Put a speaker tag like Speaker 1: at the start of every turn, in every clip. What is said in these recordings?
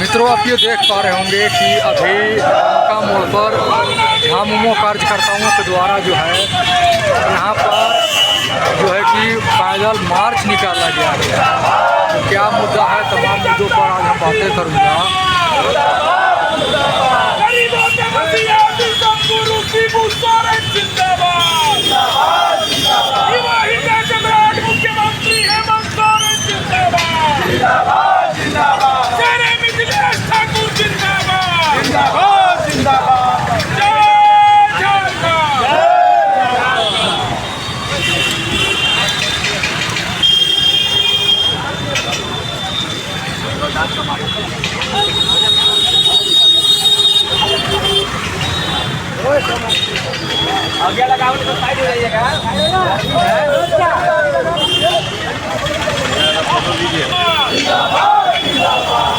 Speaker 1: मित्रों, आप ये देख पा रहे होंगे कि अभी का मोड़ पर झामुमो कार्यकर्ताओं के द्वारा जो है यहाँ पर जो है कि पैदल मार्च निकाला गया है। तो क्या मुद्दा है, तमाम मुद्दों पर आज हम बातें करूँगा।
Speaker 2: आगे लगाओ तो साइड हो जाइएगा।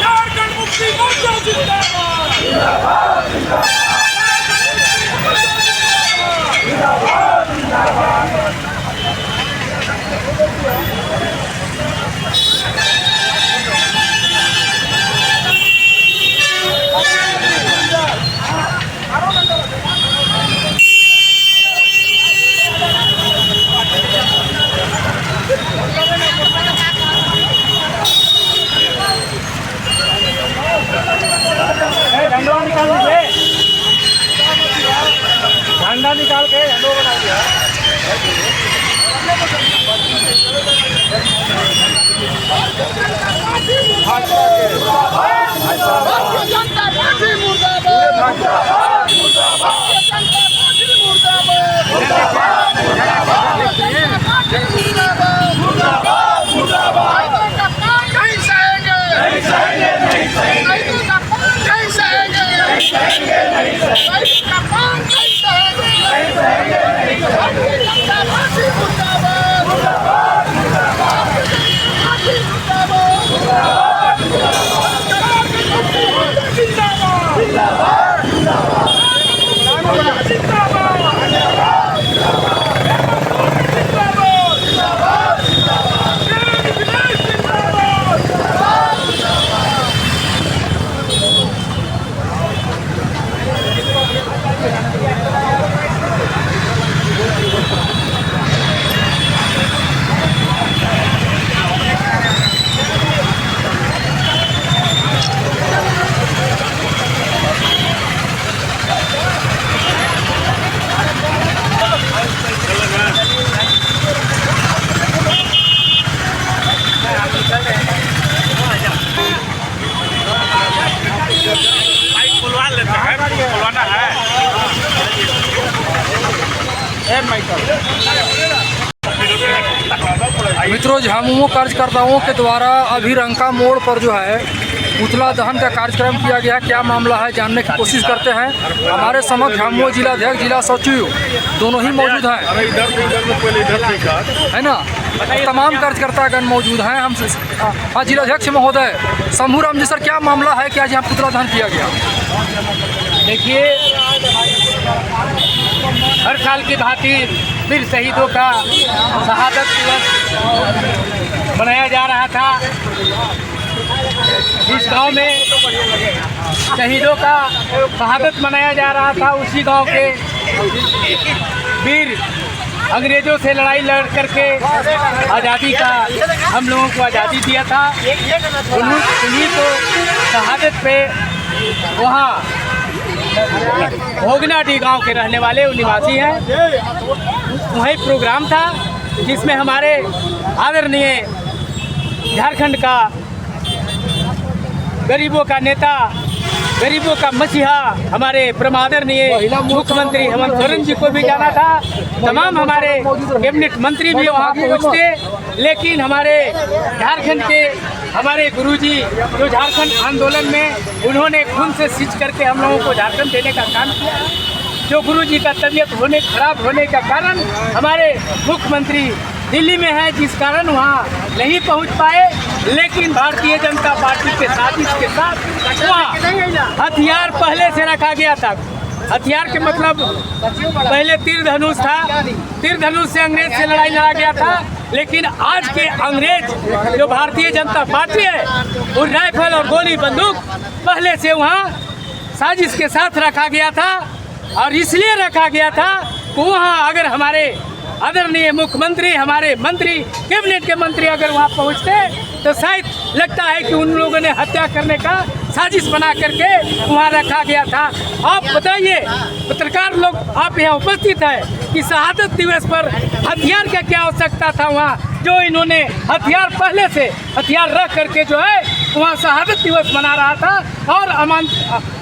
Speaker 2: झारखंड मुक्ति मोर्चा जिंदाबाद। झंडा निकाल के झंडो बना दिया। भारतीय जनता पार्टी मुर्दाबाद।
Speaker 1: मित्रों, झामुमो कार्यकर्ताओं के द्वारा अभी रंका मोड़ पर जो है पुतला दहन का कार्यक्रम किया गया। क्या मामला है जानने की कोशिश करते हैं। हमारे समक्ष झामुमो जिलाध्यक्ष, जिला सचिव दोनों ही मौजूद हैं, है ना। तमाम कार्यकर्तागण मौजूद हैं। हम हाँ, जिलाध्यक्ष महोदय शंभू राम जी, सर क्या मामला है कि आज यहाँ पुतला दहन किया गया?
Speaker 2: देखिए, हर साल की भांति फिर शहीदों का शहादत दिवस मनाया जा रहा था। जिस गांव में शहीदों का शहादत मनाया जा रहा था, उसी गांव के वीर अंग्रेज़ों से लड़ाई लड़ करके आज़ादी का हम लोगों को आज़ादी दिया था। उन्हीं को शहादत पे वहाँ भोगनाडी गांव के रहने वाले निवासी हैं। वही प्रोग्राम था जिसमें हमारे आदरणीय झारखंड का गरीबों का नेता, गरीबों का मसीहा, हमारे परमादरणीय मुख्यमंत्री हेमंत सोरेन जी को भी जाना था। तमाम हमारे कैबिनेट मंत्री भी वहाँ पहुँचते, लेकिन हमारे झारखंड के हमारे गुरुजी जो झारखंड आंदोलन में उन्होंने खून से सींच करके हम लोगों को झारखंड देने का काम किया। जो गुरुजी का तबीयत खराब होने का कारण हमारे मुख्यमंत्री दिल्ली में है, जिस कारण वहाँ नहीं पहुँच पाए। लेकिन भारतीय जनता पार्टी के साजिश के साथ वहाँ हथियार पहले से रखा गया था। हथियार के मतलब पहले तीर धनुष था, तीर धनुष से अंग्रेज से लड़ाई लड़ा गया था। लेकिन आज के अंग्रेज जो भारतीय जनता पार्टी है, वो राइफल और गोली बंदूक पहले से वहाँ साजिश के साथ रखा गया था। और इसलिए रखा गया था कि वहाँ अगर हमारे आदरणीय मुख्यमंत्री, हमारे मंत्री, कैबिनेट के मंत्री अगर वहाँ पहुँचते तो शायद लगता है कि उन लोगों ने हत्या करने का साजिश बना करके वहाँ रखा गया था। आप बताइए पत्रकार लोग, आप यहाँ उपस्थित हैं कि शहादत दिवस पर हथियार का क्या आवश्यकता था वहाँ, जो इन्होंने हथियार पहले से हथियार रख करके जो है वहाँ शहादत दिवस मना रहा था और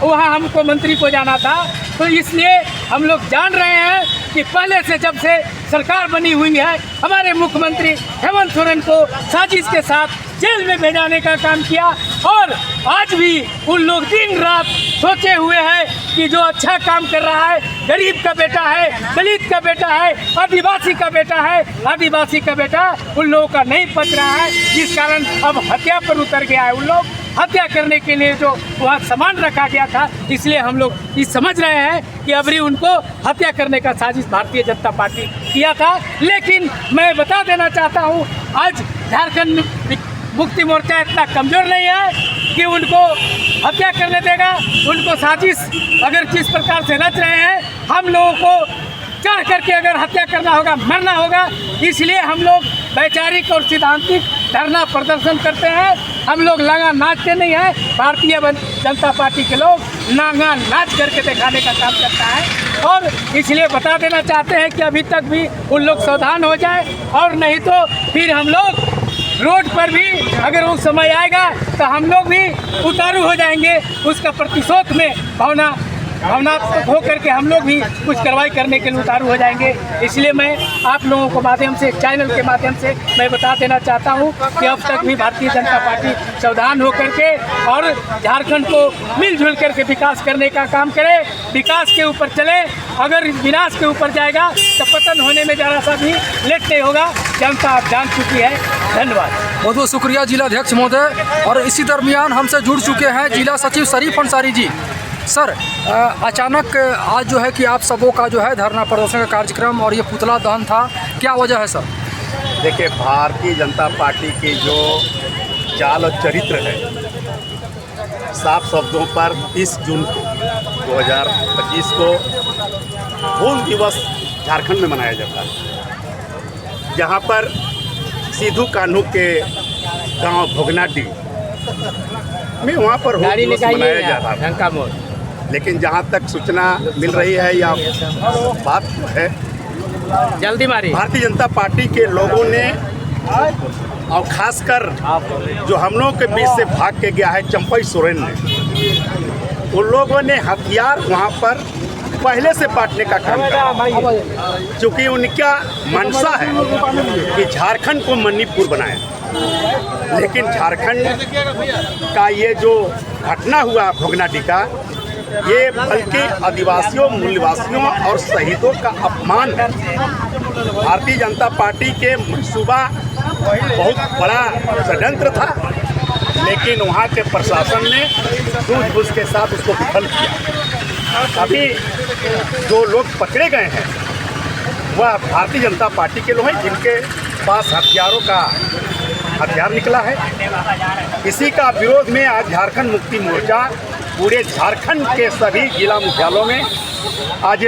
Speaker 2: वहाँ हमको मंत्री को जाना था। तो इसलिए हम लोग जान रहे हैं कि पहले से जब से सरकार बनी हुई है, हमारे मुख्यमंत्री हेमंत सोरेन को साजिश के साथ जेल में भेजाने का काम किया। और आज भी उन लोग दिन रात सोचे हुए हैं कि जो अच्छा काम कर रहा है, गरीब का बेटा है, दलित का बेटा है, आदिवासी का बेटा है, आदिवासी का बेटा उन लोगों का नहीं पच रहा है, जिस कारण अब हत्या पर उतर गया है। उन लोग हत्या करने के लिए जो वहाँ सामान रखा गया था, इसलिए हम लोग ये समझ रहे हैं कि अभी उनको हत्या करने का साजिश भारतीय जनता पार्टी किया था। लेकिन मैं बता देना चाहता हूँ, आज झारखंड मुक्ति मोर्चा इतना कमज़ोर नहीं है कि उनको हत्या करने देगा। उनको साजिश अगर जिस प्रकार से रच रहे हैं, हम लोगों को चढ़ करके अगर हत्या करना होगा, मरना होगा। इसलिए हम लोग वैचारिक और सिद्धांतिक धरना प्रदर्शन करते हैं। हम लोग लांगा नाचते नहीं हैं। भारतीय जनता पार्टी के लोग लांगा नाच करके दिखाने का काम करता है। और इसलिए बता देना चाहते हैं कि अभी तक भी उन लोग सावधान हो जाए, और नहीं तो फिर हम लोग रोड पर भी अगर वो समय आएगा तो हम लोग भी उतारू हो जाएंगे। उसका प्रतिशोध में भावनात्मक होकर के हम लोग भी कुछ कार्रवाई करने के लिए उतारू हो जाएंगे। इसलिए मैं आप लोगों को माध्यम से, चैनल के माध्यम से मैं बता देना चाहता हूं कि अब तक भी भारतीय जनता पार्टी सावधान होकर के और झारखंड को मिलजुल करके विकास करने का काम करे, विकास के ऊपर चले। अगर विनाश के ऊपर जाएगा तो पतन होने में ज़रा सा भी लेट नहीं होगा। जनता आप जान चुकी है। धन्यवाद।
Speaker 1: बहुत बहुत शुक्रिया जिलाध्यक्ष महोदय। और इसी दरमियान हमसे जुड़ चुके हैं जिला सचिव शरीफ अंसारी जी। सर, अचानक आज जो है कि आप सबों का जो है धरना प्रदर्शन का कार्यक्रम और ये पुतला दहन था, क्या वजह है सर?
Speaker 3: देखिए, भारतीय जनता पार्टी के जो चाल और चरित्र है, साफ शब्दों पर 30 जून 2025 को हूल दिवस झारखंड में मनाया जाता है, जहां पर सिद्धू कान्हू के गांव भोगनाडी में वहां पर हूल दिवस मनाया जा रहा है। लेकिन जहां तक सूचना मिल रही है या बात है,
Speaker 2: जल्दी मारी
Speaker 3: भारतीय जनता पार्टी के लोगों ने और खासकर जो हम लोगों के बीच से भाग के गया है चंपई सोरेन ने, उन लोगों ने हथियार वहां पर पहले से बांटने का काम किया, क्योंकि उनका मंशा है कि झारखंड को मणिपुर बनाए। लेकिन झारखंड का ये जो घटना हुआ भोगनाडी का, ये बल्कि आदिवासियों, मूलवासियों और शहीदों का अपमान है। भारतीय जनता पार्टी के मंसूबा बहुत बड़ा षड्यंत्र था, लेकिन वहाँ के प्रशासन ने सूझबूझ के साथ उसको विफल किया। अभी जो लोग पकड़े गए हैं वह भारतीय जनता पार्टी के लोग हैं, जिनके पास हथियार निकला है। इसी का विरोध में आज झारखंड मुक्ति मोर्चा पूरे झारखंड के सभी जिला मुख्यालयों में आज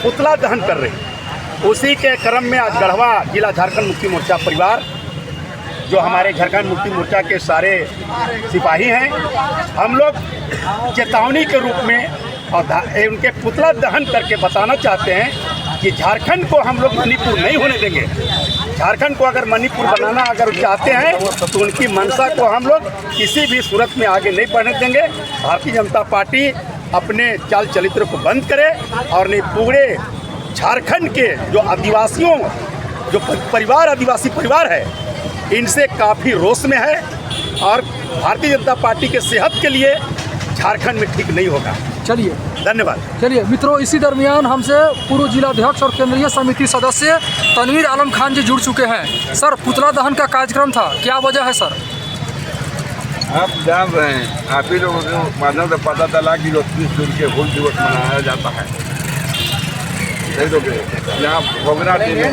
Speaker 3: पुतला दहन कर रही है। उसी के क्रम में आज गढ़वा जिला झारखंड मुक्ति मोर्चा परिवार, जो हमारे झारखंड मुक्ति मोर्चा के सारे सिपाही हैं, हम लोग चेतावनी के रूप में और उनके पुतला दहन करके बताना चाहते हैं कि झारखंड को हम लोग मणिपुर नहीं होने देंगे। झारखंड को अगर मणिपुर बनाना अगर चाहते हैं तो उनकी मंशा को हम लोग किसी भी सूरत में आगे नहीं बढ़ने देंगे। भारतीय जनता पार्टी अपने चाल चरित्र को बंद करे और नहीं पूरे झारखंड के जो आदिवासियों, जो परिवार आदिवासी परिवार है, इनसे काफ़ी रोष में है और भारतीय जनता पार्टी के सेहत के लिए झारखंड में ठीक नहीं होगा।
Speaker 1: चलिए,
Speaker 3: धन्यवाद।
Speaker 1: चलिए मित्रों, इसी दरमियान हमसे पूर्व जिलाध्यक्ष और केंद्रीय समिति सदस्य तनवीर आलम खान जी जुड़ चुके हैं। सर, पुतला दहन का कार्यक्रम था, क्या वजह है सर?
Speaker 4: आप जान रहे हैं, आप ही लोगों के माध्यम से पता चला कि 30 जून के हूल दिवस मनाया जाता है। यहाँ भोगनाडी में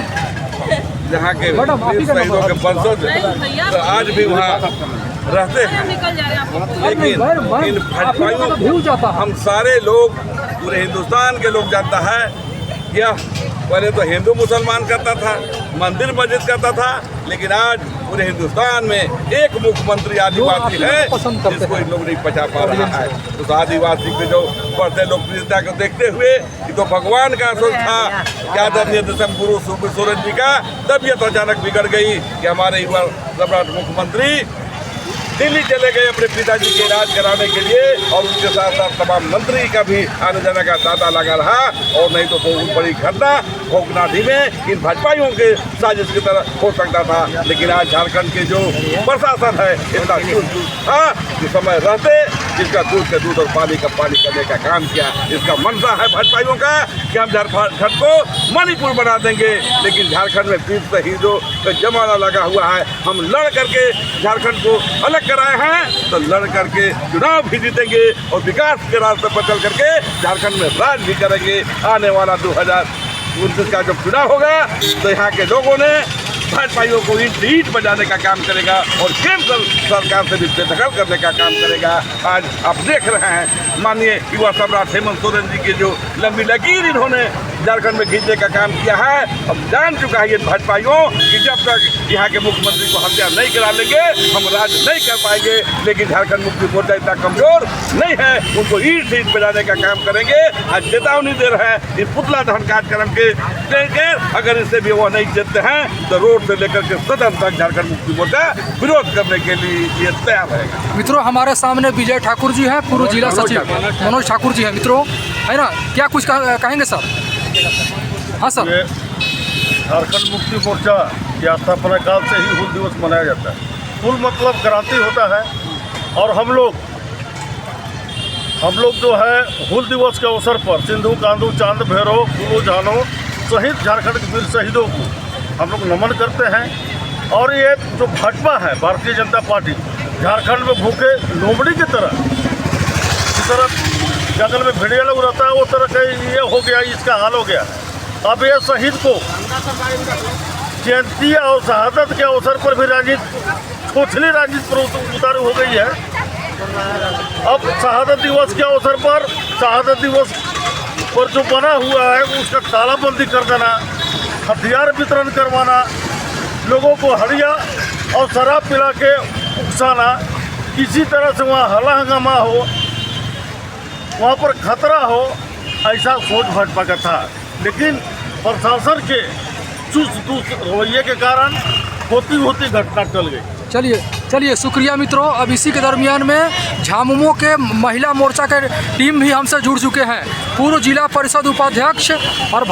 Speaker 4: जहाँ के शहीदों के वंशज, तो आज भी वहाँ रहते हैं, लेकिन इन भाजपाइयों
Speaker 1: भूल जाता है।
Speaker 4: हम सारे लोग, पूरे हिंदुस्तान के लोग जानता है कि यह पहले तो हिंदू मुसलमान करता था, मंदिर मस्जिद करता था, लेकिन आज पूरे हिंदुस्तान में एक मुख्यमंत्री आदिवासी है जिसको इन लोग नहीं पचा पा रहा है। तो आदिवासी के जो बढ़ते लोकप्रियता को देखते हुए ये तो भगवान का असर था कि आदरणीय दशम गुरु सोरेन जी का तबीयत अचानक बिगड़ गई कि हमारे युवा सम्राट मुख्यमंत्री दिल्ली चले गए अपने पिताजी के इलाज कराने के लिए, और उनके साथ साथ तमाम मंत्री का भी आने जाने का तांता लगा रहा, और नहीं तो बहुत बड़ी घटना भोगनाडी में इन भाजपाइयों के साजिश की तरह हो सकता था। लेकिन आज झारखंड के जो प्रशासन है इतना चूक था कि समय रहते जिसका दूध का दूध और पानी का पानी करने का काम किया। इसका मंशा है भाजपाइयों का कि हम झारखंड को मणिपुर बना देंगे, लेकिन झारखंड में वीर शहीदों का जमाना लगा हुआ है। हम लड़ करके झारखंड को अलग कराए हैं तो लड़ करके चुनाव भी जीतेंगे और विकास के रास्ते पर चल करके झारखंड में राज भी करेंगे। आने वाला 2029 का जब चुनाव होगा तो यहाँ के लोगों ने भाजपाइयों को ईंट बजाने का काम करेगा और केंद्र सरकार से भी बेदखल करने का काम करेगा। आज आप देख रहे हैं माननीय युवा सम्राट हेमंत सोरेन जी की जो लंबी लकीर इन्होंने झारखंड में खींचने का काम किया है। अब जान चुका है ये भाजपाइयों कि जब तक यहाँ के मुख्यमंत्री को हत्या नहीं करा लेंगे हम राज नहीं कर पाएंगे। लेकिन झारखंड मुक्ति मोर्चा इतना कमजोर नहीं है, उनको ईंट बजाने का काम करेंगे। आज चेतावनी दे रहे हैं इस पुतला दहन कार्यक्रम के अगर इससे भी वो नहीं जीतते हैं तो रोड से लेकर के सदन तक झारखंड मुक्ति मोर्चा विरोध करने के लिए तैयार रहेगा।
Speaker 1: मित्रों, हमारे सामने विजय ठाकुर जी हैं, पूर्व जिला सचिव मनोज ठाकुर जी हैं। मित्रों, है ना, क्या कुछ कहेंगे सर? हाँ सर।
Speaker 5: झारखंड मुक्ति मोर्चा की स्थापना काल से ही हूल दिवस मनाया जाता है। हूल मतलब क्रांति होता है, और हम लोग जो है हूल दिवस के अवसर पर सिंधु कांदू चांद भैरव फूलो जानो सहित झारखंड के वीर शहीदों को हम लोग नमन करते हैं। और ये जो भाजपा है भारतीय जनता पार्टी झारखंड में भूखे लोमड़ी की तरह, इस तरह जंगल में भेड़िया लोग रहता है वो तरह का ये हो गया, इसका हाल हो गया। अब ये शहीद को जयंती और शहादत के अवसर पर भी छोछली राजनीति पर उतारू हो गई है। अब शहादत दिवस के अवसर पर शहादत दिवस पर जो बना हुआ है उसका तालाबंदी कर देना, हथियार वितरण करवाना, लोगों को हड़िया और शराब पिला के उकसाना, किसी तरह से वहाँ हल्ला हंगामा हो, वहाँ पर खतरा हो, ऐसा सोच भाजपा का था। लेकिन प्रशासन के चुस्त रवैये के कारण होती घटना टल गई।
Speaker 1: चलिए शुक्रिया मित्रों। अब इसी के दरमियान में झामुमो के महिला मोर्चा के टीम भी हमसे जुड़ चुके हैं। पूर्व जिला परिषद उपाध्यक्ष और